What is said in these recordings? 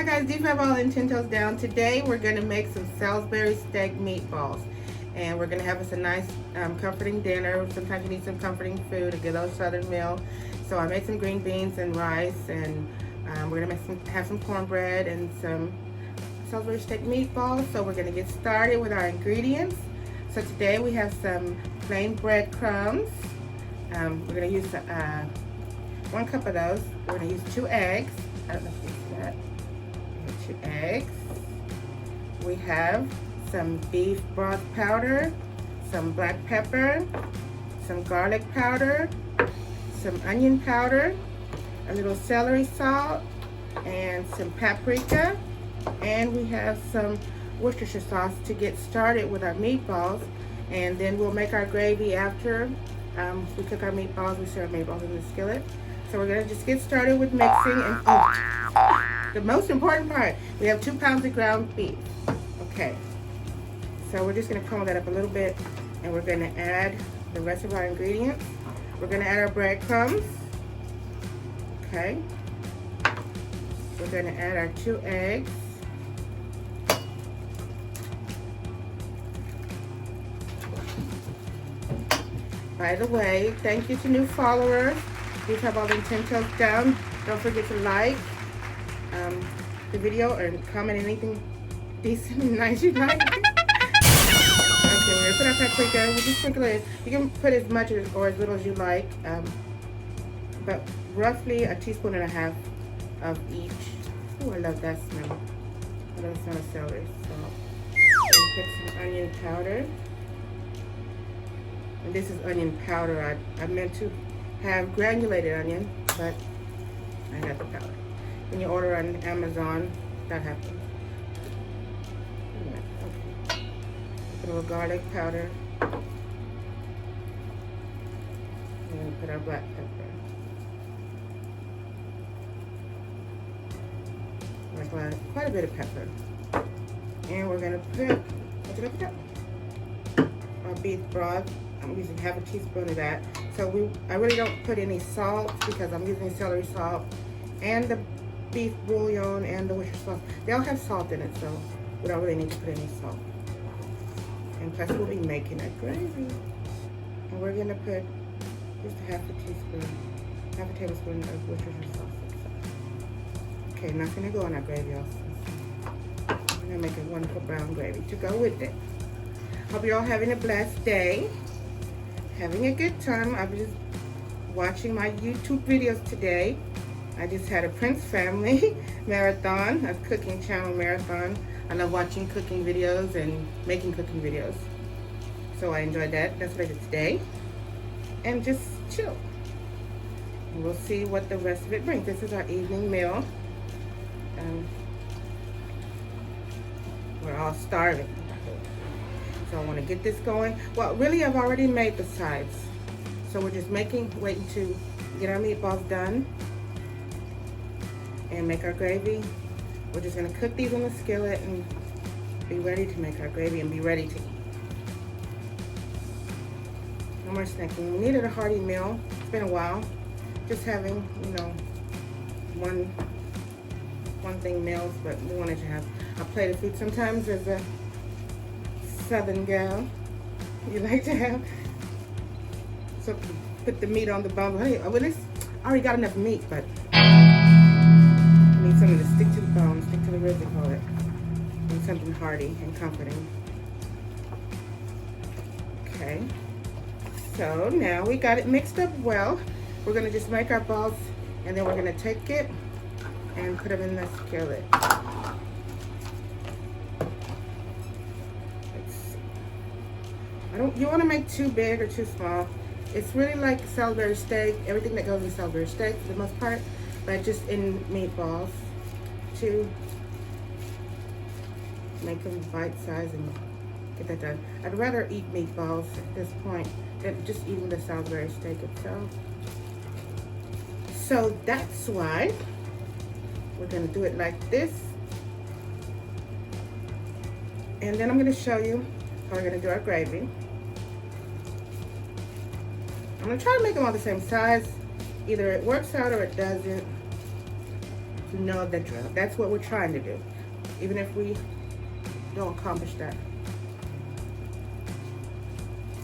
guys, deep Fab-all and 10 toes down. Today we're going to make some Salisbury steak meatballs. And we're going to have us a nice comforting dinner. Sometimes you need some comforting food, a good old southern meal. So I made some green beans and rice, and we're going to have some cornbread and some Salisbury steak meatballs. So we're going to get started with our ingredients. So today we have some plain breadcrumbs. We're going to use 1 cup of those. We're going to use 2 eggs. I don't know if you see that. 2 eggs. We have some beef broth powder, some black pepper, some garlic powder, some onion powder, a little celery salt, and some paprika. And we have some Worcestershire sauce to get started with our meatballs. And then we'll make our gravy after we cook our meatballs. We serve meatballs in the skillet. So we're gonna just get started with mixing. And the most important part, we have 2 pounds of ground beef. Okay, so we're just gonna crumble that up a little bit, and we're gonna add the rest of our ingredients. We're gonna add our breadcrumbs. Okay, we're gonna add our 2 eggs. By the way, thank you to new followers. Please have all the 10 toes down. Don't forget to like the video or comment anything decent and nice you'd like. Okay, we're gonna put our paprika. We'll just sprinkle it. You can put as much or as little as you like, but roughly 1.5 teaspoons of each. Oh, I love that smell. I love the smell of celery. So, put some onion powder. And this is onion powder. I meant to have granulated onion, but I got the powder. When you order on Amazon, that happens. Yeah, okay. Put a little garlic powder. And then put our black pepper. Like quite a bit of pepper. And we're gonna put, what did I put? Our beef broth. I'm using 1/2 teaspoon of that. So I really don't put any salt because I'm using celery salt and the beef bouillon and the Worcestershire sauce. They all have salt in it, so we don't really need to put any salt. And plus we'll be making a gravy. And we're gonna put just 1/2 teaspoon, 1/2 tablespoon of Worcestershire sauce. Okay, now it's gonna go in our gravy also. I'm gonna make a wonderful brown gravy to go with it. Hope you're all having a blessed day. Having a good time. I was just watching my YouTube videos today. I just had a Prince family marathon, a cooking channel marathon. I love watching cooking videos and making cooking videos. So I enjoyed that. That's what I did today. And just chill. And we'll see what the rest of it brings. This is our evening meal. We're all starving. So I want to get this going. Well, really, I've already made the sides. So we're just waiting to get our meatballs done and make our gravy. We're just going to cook these in the skillet and be ready to make our gravy and be ready to eat. No more snacking. We needed a hearty meal. It's been a while. Just having, you know, one thing meals, but we wanted to have a plate of food. Sometimes there's a Southern gal, you like to have, so put the meat on the bone. Hey, well, I already got enough meat, but I need something to stick to the bone, stick to the ribs, they call it. And something hearty and comforting. Okay, so now we got it mixed up well. We're gonna just make our balls, and then we're gonna take it and put them in the skillet. You want to make too big or too small. It's really like Salisbury steak, everything that goes in Salisbury steak for the most part, but just in meatballs to make them bite size and get that done. I'd rather eat meatballs at this point than just eating the Salisbury steak itself. So that's why we're going to do it like this. And then I'm going to show you how we're going to do our gravy. I'm gonna try to make them all the same size. Either it works out or it doesn't. to know the drill. That's what we're trying to do, even if we don't accomplish that.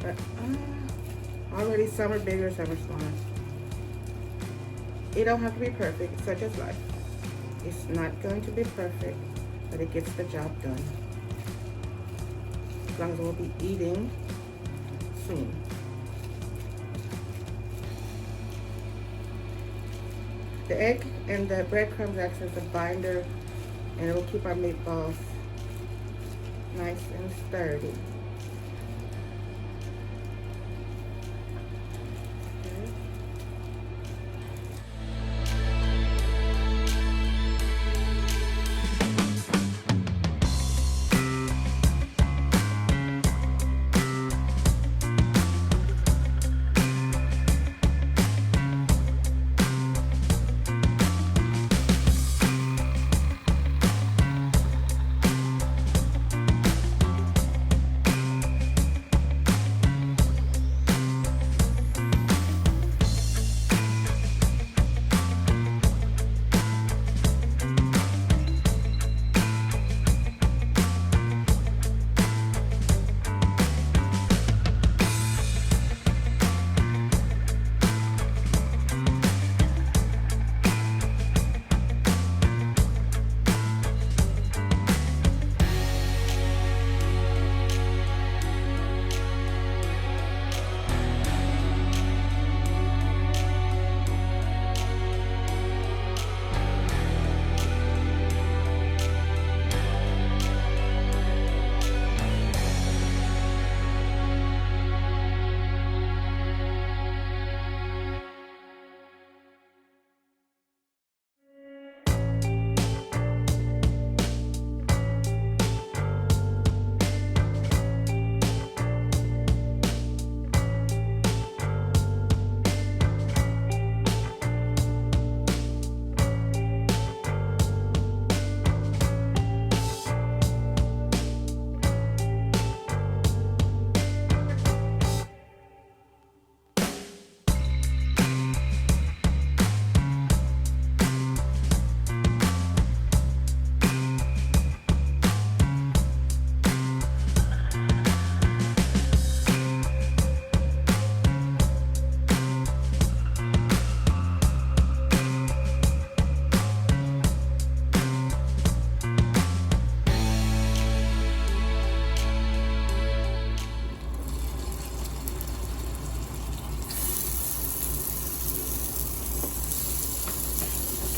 But already some are bigger, some are smaller. It don't have to be perfect, such as life. It's not going to be perfect, but it gets the job done. As long as we'll be eating soon. The egg and the breadcrumbs acts as a binder, and it will keep our meatballs nice and sturdy.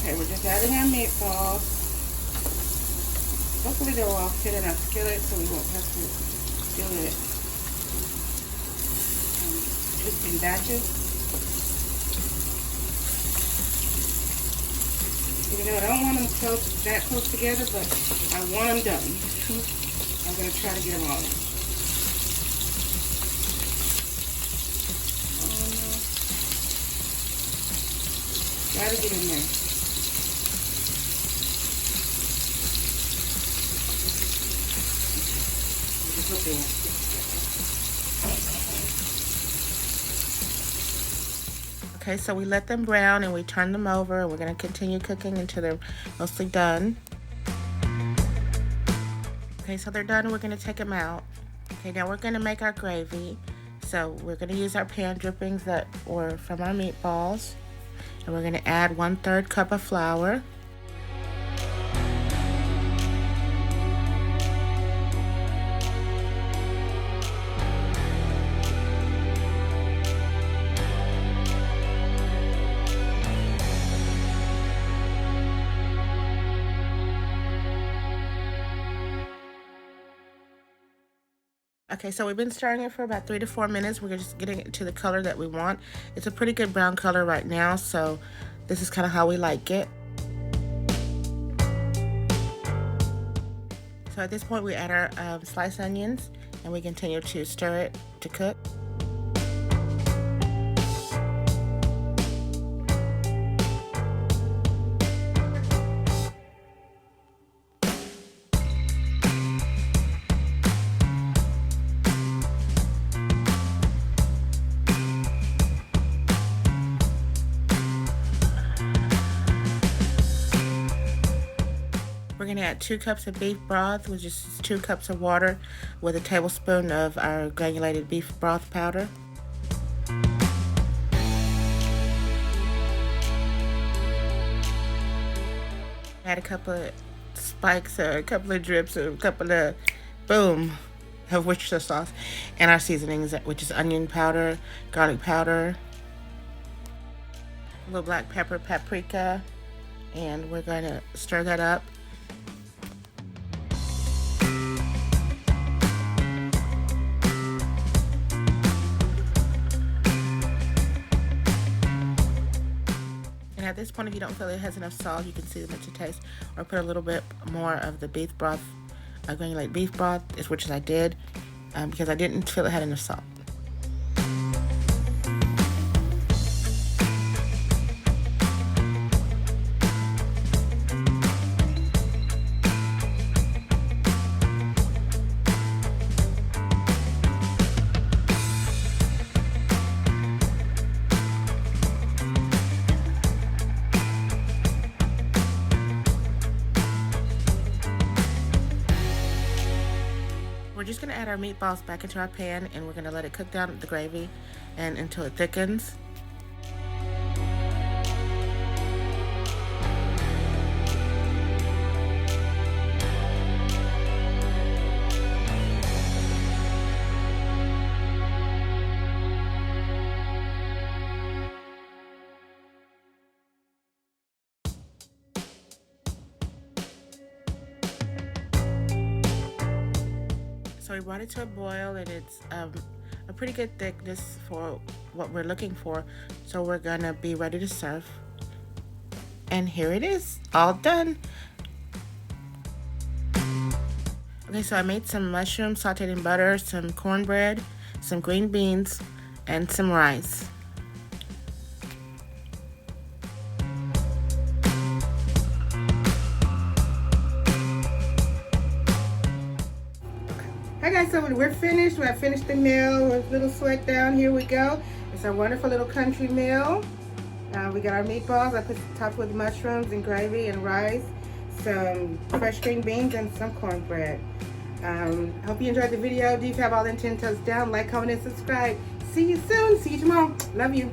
Okay, we're just adding our meatballs. Hopefully they'll all fit in our skillet so we won't have to skillet just in batches. Even though I don't want them that close together, but I want them done. I'm going to try to get them all in. Gotta get in there. Okay, so we let them brown and we turn them over. We're going to continue cooking until they're mostly done. Okay, so they're done. We're going to take them out. Okay, now we're going to make our gravy. So we're going to use our pan drippings that were from our meatballs. And we're going to add 1/3 cup of flour. Okay, so we've been stirring it for about 3 to 4 minutes. We're just getting it to the color that we want. It's a pretty good brown color right now, so this is kind of how we like it. So at this point, we add our sliced onions, and we continue to stir it to cook. gonna add 2 cups of beef broth, which is 2 cups of water with a tablespoon of our granulated beef broth powder. Add a couple of spikes, or a couple of drips, or a couple of boom of Worcestershire sauce, and our seasonings, which is onion powder, garlic powder, a little black pepper, paprika, and we're going to stir that up. And at this point, if you don't feel it has enough salt, you can season it to taste, or put a little bit more of the beef broth, granulated beef broth, which is I did, because I didn't feel it had enough salt. We're just going to add our meatballs back into our pan, and we're going to let it cook down with the gravy and until it thickens. So we brought it to a boil, and it's a pretty good thickness for what we're looking for. So we're gonna be ready to serve. And here it is, all done. Okay, so I made some mushrooms sauteed in butter, some cornbread, some green beans, and some rice. Hi guys, so we're finished. We have finished the meal with a little sweat down. Here we go. It's our wonderful little country meal. We got our meatballs. I put the top with mushrooms and gravy and rice, some fresh green beans, and some cornbread. Hope you enjoyed the video. Do Fab-all and 10 toes down. Like, comment, and subscribe. See you soon. See you tomorrow. Love you.